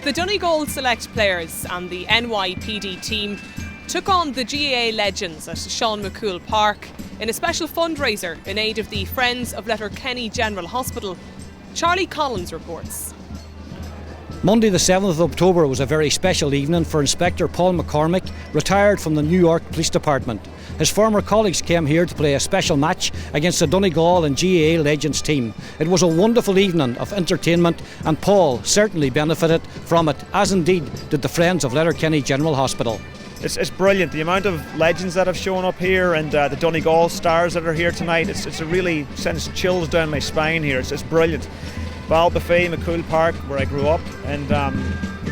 The Donegal select players and the NYPD team took on the GAA legends at Mac Cumhaill Park in a special fundraiser in aid of the Friends of Letterkenny General Hospital. Charlie Collins reports. Monday the 7th of October was a very special evening for Inspector Paul McCormick, retired from the New York Police Department. His former colleagues came here to play a special match against the Donegal and GAA Legends team. It was a wonderful evening of entertainment and Paul certainly benefited from it, as indeed did the Friends of Letterkenny General Hospital. It's brilliant, the amount of legends that have shown up here and the Donegal stars that are here tonight. It's a really sends chills down my spine here. It's brilliant. Ballybofey, Mac Cumhaill Park, where I grew up, and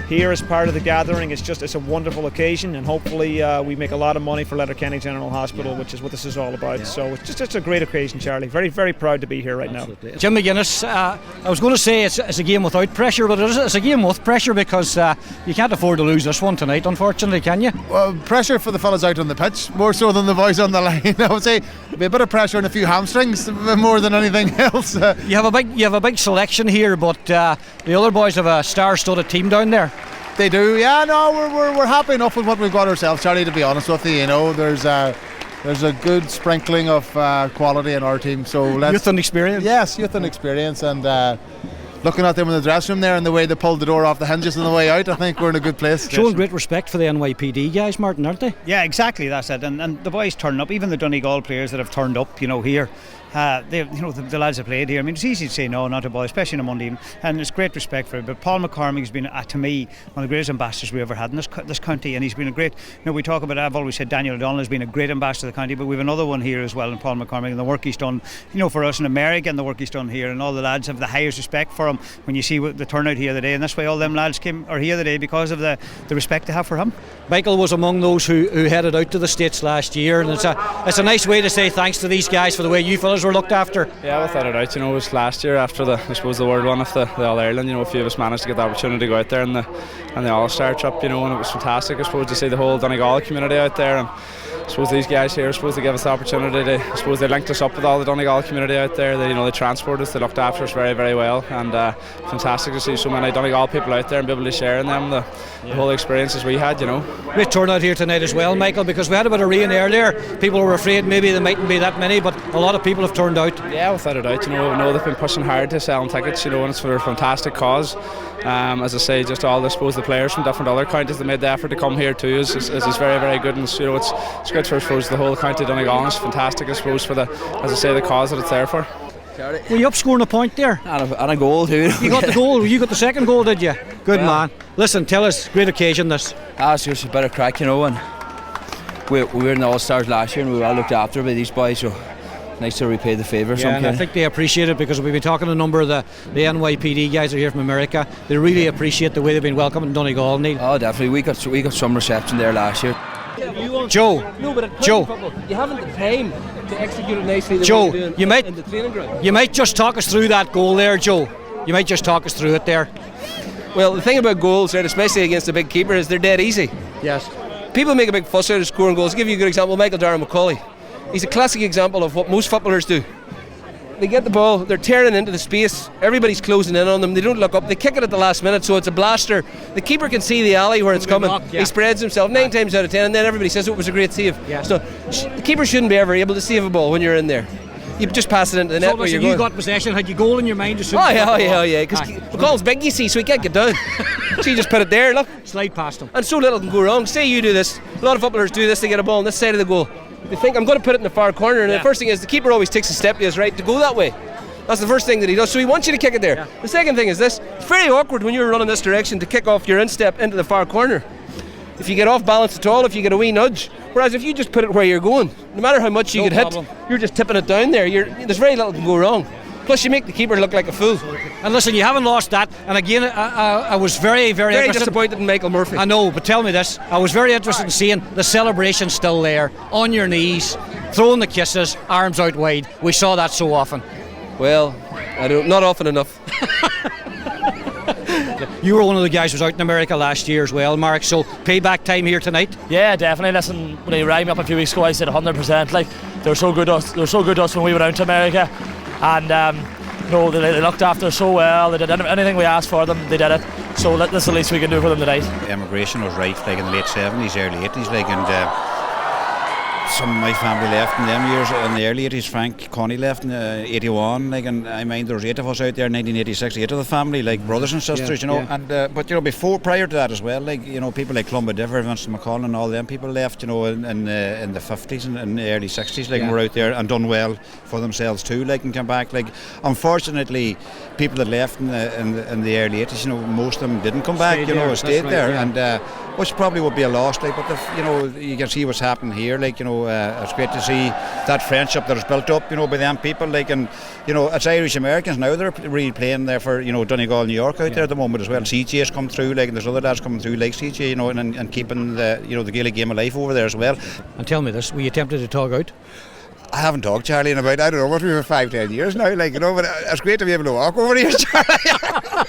here as part of the gathering, it's a wonderful occasion, and hopefully we make a lot of money for Letterkenny General Hospital, which is what this is all about. So it's just a great occasion, Charlie. Very, very proud to be here right now. Jim McGuinness, I was going to say it's a game without pressure, but it's a game with pressure because you can't afford to lose this one tonight, unfortunately, can you? Well, pressure for the fellas out on the pitch, more so than the boys on the line. I would say a bit of pressure and a few hamstrings more than anything else. You have a big selection here, but the other boys have a star-studded team down there. They do, yeah. No, we're happy enough with what we've got ourselves, Charlie. To be honest with you, there's a good sprinkling of quality in our team. So youth and experience. Yes, youth and experience, and looking at them in the dressing room there and the way they pulled the door off the hinges on the way out, I think we're in a good place. Showing great respect for the NYPD guys, Martin, aren't they? Yeah, exactly. That's it. And the boys turn up, even the Donegal players that have turned up, here. The lads have played here. I mean, it's easy to say no, not a boy, especially on a Monday evening, and it's great respect for it. But Paul McCormick has been, to me, one of the greatest ambassadors we ever had in this county, and he's been a great. We talk about. I've always said Daniel O'Donnell has been a great ambassador of the county, but we've another one here as well, in Paul McCormick, and the work he's done, for us in America, and the work he's done here, and all the lads have the highest respect for him. When you see the turnout here today, and that's why all them lads are here today, because of the respect they have for him. Michael was among those who headed out to the States last year, and it's a nice way to say thanks to these guys for the way you fellas were looked after. Yeah, without a doubt. It was last year after the world one of the All-Ireland. A few of us managed to get the opportunity to go out there in the All-Star trip. And it was fantastic, I suppose, to see the whole Donegal community out there. And I suppose these guys here, they gave us the opportunity they linked us up with all the Donegal community out there. They transported us, they looked after us very, very well, and fantastic to see so many Donegal people out there and be able to share in them the whole experiences we had. Great turnout here tonight as well, Michael, because we had a bit of rain earlier. People were afraid maybe there mightn't be that many, but a lot of people have turned out. Yeah, without a doubt. We know they've been pushing hard to sell tickets, and it's for a fantastic cause. As I say, just all the players from different other counties that made the effort to come here too is very, very good, and it's good for, I suppose, the whole county of Donegal. It's fantastic, I suppose, for the cause that it's there for. Were you up scoring a point there? And a goal too. You got the goal. You got the second goal, did you? Good man. Listen, tell us, great occasion this. It's just a bit of crack, and we were in the All-Stars last year and we were well looked after by these boys, so nice to repay the favour. Yeah, and I think they appreciate it, because we've been talking to a number of the NYPD guys that are here from America. They really appreciate the way they've been welcomed in Donegal, Neil. Oh, definitely. We got some reception there last year. Joe, you haven't the time to execute it nicely. Joe, you might in the training ground. You might just talk us through that goal there, Joe. You might just talk us through it there. Well, the thing about goals, right, especially against a big keeper, is they're dead easy. Yes. People make a big fuss out of scoring goals. I'll give you a good example. Michael McCauley. He's a classic example of what most footballers do. They get the ball, they're tearing into the space, everybody's closing in on them, they don't look up, they kick it at the last minute, so it's a blaster. The keeper can see the alley where it's coming. He spreads himself 9 times out of 10, and then everybody says it was a great save. Yeah. So the keeper shouldn't be ever able to save a ball when you're in there. You just pass it into the net where you're going. You got possession, had you goal in your mind? Oh yeah, because McCall's big, you see, so he can't get down. So you just put it there, look. Slide past him. And so little can go wrong. Say you do this, a lot of footballers do this, they get a ball on this side of the goal. They think, I'm going to put it in the far corner, and the first thing is the keeper always takes a step to his right to go that way. That's the first thing that he does, so he wants you to kick it there. The second thing is this: it's very awkward when you're running this direction to kick off your instep into the far corner. If you get off balance at all, if you get a wee nudge, whereas if you just put it where you're going, no matter how much you get hit, you're just tipping it down there. There's very little can go wrong. Plus you make the keeper look like a fool. And listen, you haven't lost that, and again I was very, very interested. Disappointed in Michael Murphy. I know, but tell me this, I was very interested in seeing the celebration still there, on your knees, throwing the kisses, arms out wide. We saw that so often. Well, not often enough. You were one of the guys who was out in America last year as well, Mark, so payback time here tonight? Yeah, definitely. Listen, when he rang me up a few weeks ago, I said 100%. They were so good to us when we went out to America, and No, they looked after us so well. They did anything we asked for them. They did it. So that's the least we can do for them tonight. Emigration was right, like in the late 70s, early 80s, like, and some of my family left in them years. In the early 80s, Frank Connie left in 81, like, and I mind there was 8 of us out there in 1986, 8 of the family, like brothers and sisters, you know. And but you know, prior to that as well, like, you know, people like Clumba Differ, Vincent McCollum, and all them people left, you know, in the 50s and in the early 60s, like, and were out there and done well for themselves too, like, and come back. Like, unfortunately, people that left in the early 80s, you know, most of them didn't come back, you know, stayed there, and which probably would be a loss, like, but you know, you can see what's happening here, like, you know. It's great to see that friendship that is built up, you know, by them people, like, and you know, it's Irish Americans now. They're really playing there for, you know, Donegal, New York out there at the moment as well. CJ has come through, like, and there's other lads coming through like CJ, you know, and keeping the, you know, the Gaelic game alive over there as well. And tell me this: were you tempted to talk out? I haven't talked, Charlie, in about, I don't know, what, we were 5-10 years now, like, you know, but it's great to be able to walk over here, Charlie.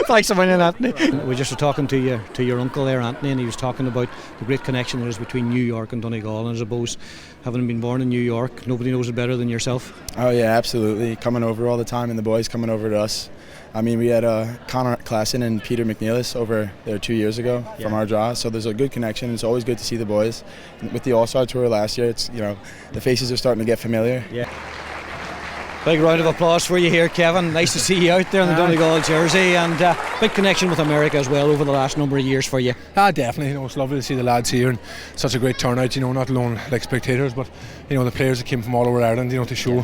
Thanks a million, Anthony. We just were talking to your uncle there, Anthony, and he was talking about the great connection there is between New York and Donegal, and I suppose, having been born in New York, nobody knows it better than yourself. Oh yeah, absolutely. Coming over all the time, and the boys coming over to us. I mean, we had Connor Klassen and Peter McNeilis over there 2 years ago from our draw, so there's a good connection. It's always good to see the boys. And with the All-Star Tour last year, it's, you know, the faces are starting to get familiar. Yeah. Big round of applause for you here, Kevin. Nice to see you out there in the Donegal jersey, and big connection with America as well over the last number of years for you. Definitely. You know, it's lovely to see the lads here and such a great turnout. You know, not alone like spectators, but you know, the players that came from all over Ireland. You know, to show.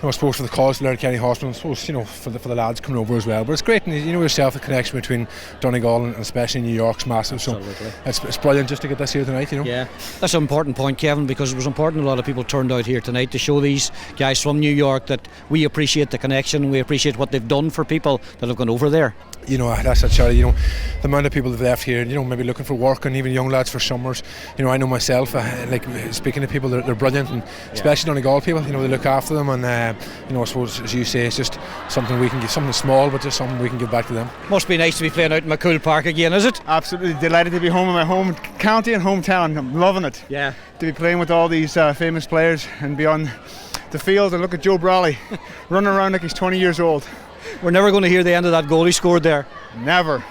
I suppose for the cause of Letterkenny Hospital, I suppose, you know, for the lads coming over as well. But it's great, and you know yourself, the connection between Donegal and especially New York's massive. So it's brilliant just to get this here tonight, you know. Yeah, that's an important point, Kevin, because it was important a lot of people turned out here tonight to show these guys from New York that we appreciate the connection, we appreciate what they've done for people that have gone over there. You know, that's it, Charlie. You know, the amount of people that have left here, you know, maybe looking for work, and even young lads for summers. You know, I know myself, like speaking to people, they're brilliant, and especially Donegal people. You know, they look after them, and you know, I suppose, as you say, it's just something we can give, something small, but just something we can give back to them. Must be nice to be playing out in Mac Cumhaill Park again, is it? Absolutely delighted to be home in my home county and hometown. I'm loving it. Yeah. To be playing with all these famous players and be on the field and look at Joe Brawley running around like he's 20 years old. We're never going to hear the end of that goal he scored there. Never.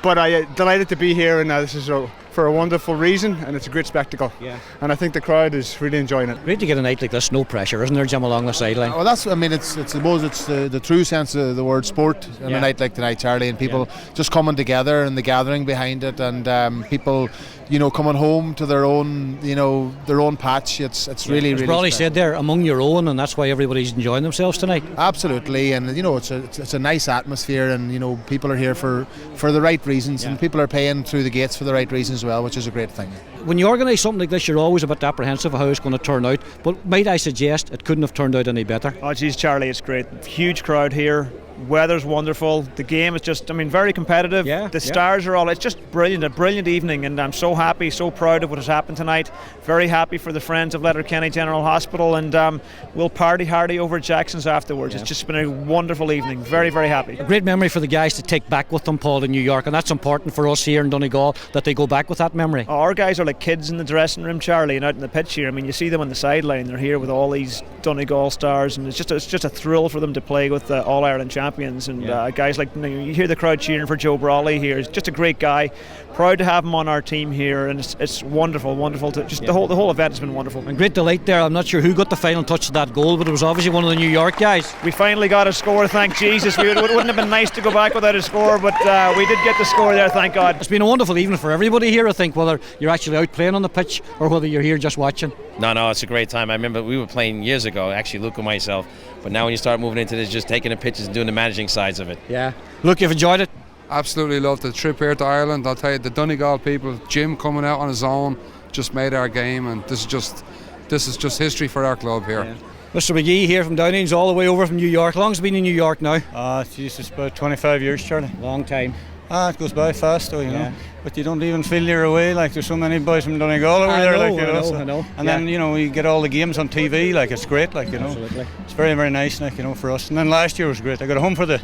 But I'm delighted to be here, and this is for a wonderful reason, and it's a great spectacle. Yeah. And I think the crowd is really enjoying it. Great to get a night like this, no pressure, isn't there, Jim, along the sideline? Well, that's, I mean, I suppose it's the true sense of the word sport in a night like tonight, Charlie, and people just coming together and the gathering behind it, and people, you know, coming home to their own, you know, their own patch. It's really, as really. Brawley said there, among your own, and that's why everybody's enjoying themselves tonight. Absolutely, and you know, it's a nice atmosphere, and you know, people are here for the right reasons, and people are paying through the gates for the right reasons as well, which is a great thing. When you organise something like this, you're always a bit apprehensive of how it's going to turn out, but might I suggest it couldn't have turned out any better? Oh geez, Charlie, it's great. Huge crowd here. Weather's wonderful. The game is just, I mean, very competitive. The stars are all, it's just brilliant, a brilliant evening, and I'm so happy, so proud of what has happened tonight. Very happy for the friends of Letterkenny General Hospital, and we'll party hardy over at Jackson's afterwards. It's just been a wonderful evening. Very, very happy. A great memory for the guys to take back with them, Paul, in New York, and that's important for us here in Donegal, that they go back with that memory. Our guys are like kids in the dressing room, Charlie, and out in the pitch here. I mean, you see them on the sideline. They're here with all these Donegal stars, and it's just a thrill for them to play with the All-Ireland champions, and guys like, you hear the crowd cheering for Joe Brawley here. He's just a great guy. Proud to have him on our team here, and it's wonderful to just the whole event has been wonderful. And great delight there. I'm not sure who got the final touch of that goal, but it was obviously one of the New York guys. We finally got a score, thank Jesus. It wouldn't have been nice to go back without a score, but we did get the score there, thank God. It's been a wonderful evening for everybody here, I think, whether you're actually out playing on the pitch or whether you're here just watching. No, it's a great time. I remember we were playing years ago, actually, Luke and myself, but now when you start moving into this, just taking the pitches and doing the managing sides of it. Yeah. Look, you've enjoyed it? Absolutely loved the trip here to Ireland. I'll tell you, the Donegal people, Jim coming out on his own, just made our game, and this is just history for our club here. Yeah. Mr. McGee here from Downings, all the way over from New York. How long has it been in New York now? It's about 25 years, Charlie. Long time. It goes by fast though, you know. But you don't even feel you're away, like there's so many boys from Donegal over there, like, you know. I know. And then, you know, we get all the games on TV, like it's great, like, you know. Absolutely. It's very, very nice, like, you know, for us. And then last year was great. I got home for the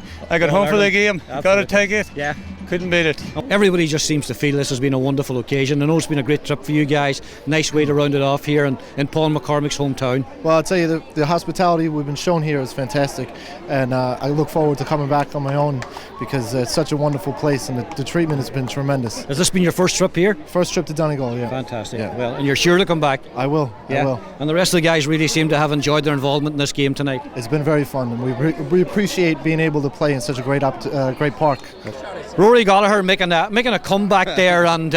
game. Got to take it. Yeah. Couldn't beat it. Everybody just seems to feel this has been a wonderful occasion. I know it's been a great trip for you guys. Nice way to round it off here in Paul McCormick's hometown. Well, I'll tell you, the hospitality we've been shown here is fantastic, and I look forward to coming back on my own because it's such a wonderful place, and the treatment has been tremendous. Has this been your first trip here? First trip to Donegal, yeah. Fantastic. Yeah. Well, and you're sure to come back? I will. Yeah. I will. And the rest of the guys really seem to have enjoyed their involvement in this game tonight. It's been very fun, and we appreciate being able to play in such a great park. Rory Gallagher making a comeback there, and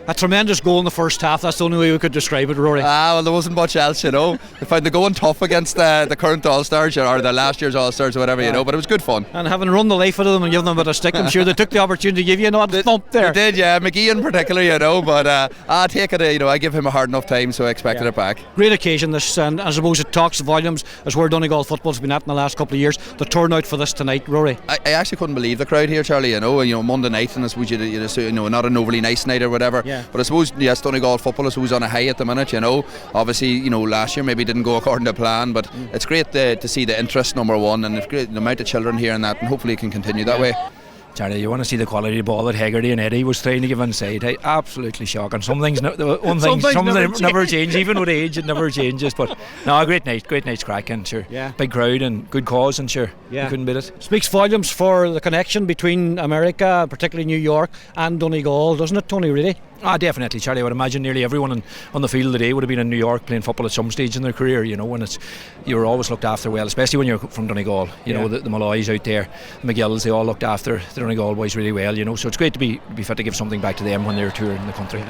a tremendous goal in the first half. That's the only way we could describe it, Rory. Well, there wasn't much else, you know. We found the going tough against the current All-Stars, or the last year's All-Stars or whatever, you know, but it was good fun. And having run the life out of them and given them a bit of stick, I'm sure they took the opportunity to give you a thump there. They did, yeah, McGee in particular, you know, but I take it, you know, I give him a hard enough time, so I expected it back. Great occasion this, and I suppose it talks volumes as where Donegal football's been at in the last couple of years. The turnout for this tonight, Rory. I actually couldn't believe the crowd here, Charlie, you know Monday night, and I suppose you know, not an overly nice night or whatever, but I suppose, yes, Donegal football is on a high at the minute, you know. Obviously, you know, last year maybe didn't go according to plan, but it's great to see the interest, number one, and it's great the amount of children here and that, and hopefully it can continue that way. Charlie, you want to see the quality of ball that Hegarty and Eddie was trying to give inside. Hey, absolutely shocking. Some things never change. Even with age, it never changes. But no, great night's cracking, sure. Yeah. Big crowd and good cause, and sure, you couldn't beat it. Speaks volumes for the connection between America, particularly New York, and Donegal, doesn't it, Tony, really? Definitely, Charlie. I would imagine nearly everyone on the field today would have been in New York playing football at some stage in their career, you know, and you're always looked after well, especially when you're from Donegal. You know, the Malloys out there, the McGills, they all looked after the Donegal boys really well, you know, so it's great to be fit to give something back to them when they're touring the country.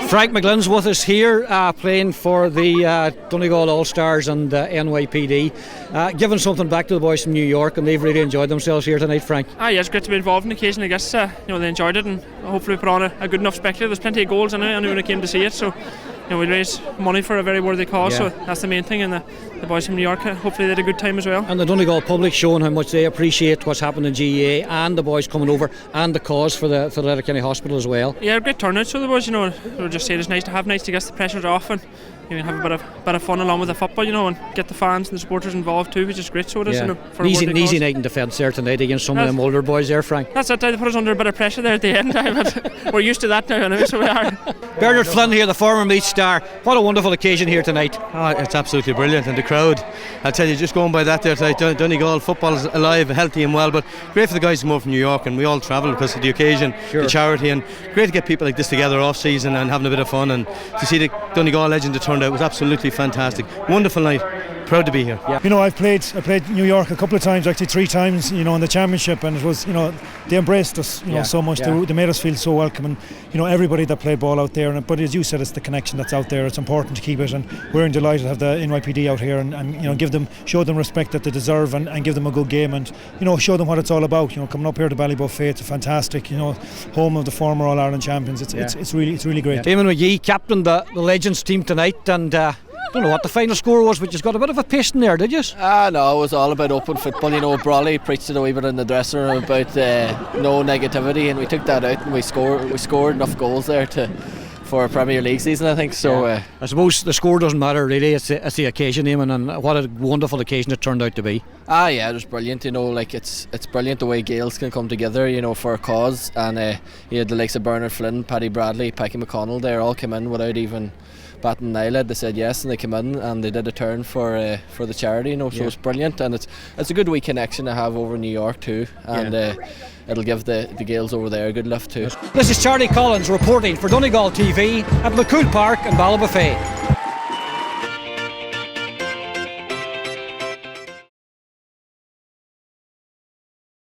Frank McGlynn's with us here, playing for the Donegal All-Stars and NYPD, giving something back to the boys from New York, and they've really enjoyed themselves here tonight, Frank. Yeah, it's great to be involved in the occasion. I guess you know, they enjoyed it, and hopefully put on a good enough spectacle. There's plenty of goals in it, and when I came to see it, so you know, we raised money for a very worthy cause, so that's the main thing, and the boys from New York, hopefully they had a good time as well. And the Donegal public showing how much they appreciate what's happened in GAA, and the boys coming over, and the cause for the Letterkenny Hospital as well. Yeah, great turnout, so the boys, you know, we'll just say it's nice to have nights to get the pressure off, and you know, have a bit of fun along with the football, you know, and get the fans and the supporters involved too, which is great. So it is, you know, for an easy night in defence there tonight against some of them older boys there, Frank. That's it. They put us under a bit of pressure there at the end, but we're used to that now, anyway, so we are. Bernard Flynn here, the former Meath star. What a wonderful occasion here tonight. It's absolutely brilliant, and the crowd, I'll tell you, just going by that there tonight, Donegal football is alive, healthy and well, but great for the guys to come over from New York, and we all travel because of the occasion, the charity, and great to get people like this together off season and having a bit of fun, and to see the Donegal legend that turned out was absolutely fantastic. Wonderful night. Proud to be here. You know, I played New York a couple of times, actually 3 times, you know, in the championship, and it was, you know, they embraced us, you know, so much. They made us feel so welcome, and you know, everybody that played ball out there. But as you said, it's the connection that's out there. It's important to keep it, and we're delighted to have the NYPD out here, and you know, show them respect that they deserve, and give them a good game, and you know, show them what it's all about. You know, coming up here to Ballybofey, it's a fantastic, you know, home of the former All Ireland champions. It's really great. Damon McGee captained the Legends team tonight, and I don't know what the final score was, but you got a bit of a pace in there, did you? No, it was all about open football. You know, Brawley preached it a wee bit in the dressing room about no negativity, and we took that out, and we scored enough goals there for a Premier League season, I think. So I suppose the score doesn't matter really. It's the occasion, Eamon, and what a wonderful occasion it turned out to be. Yeah, it was brilliant. You know, like it's brilliant the way Gaels can come together, you know, for a cause. And you had the likes of Bernard Flynn, Paddy Bradley, Packy McConnell. They all came in without even batting an eyelid. They said yes, and they came in and they did a turn for the charity, you know. So it's brilliant, and it's a good wee connection to have over New York too, and it'll give the Gaels over there a good lift too. This is Charlie Collins reporting for Donegal TV at McCumhaill Park in Ballybofey.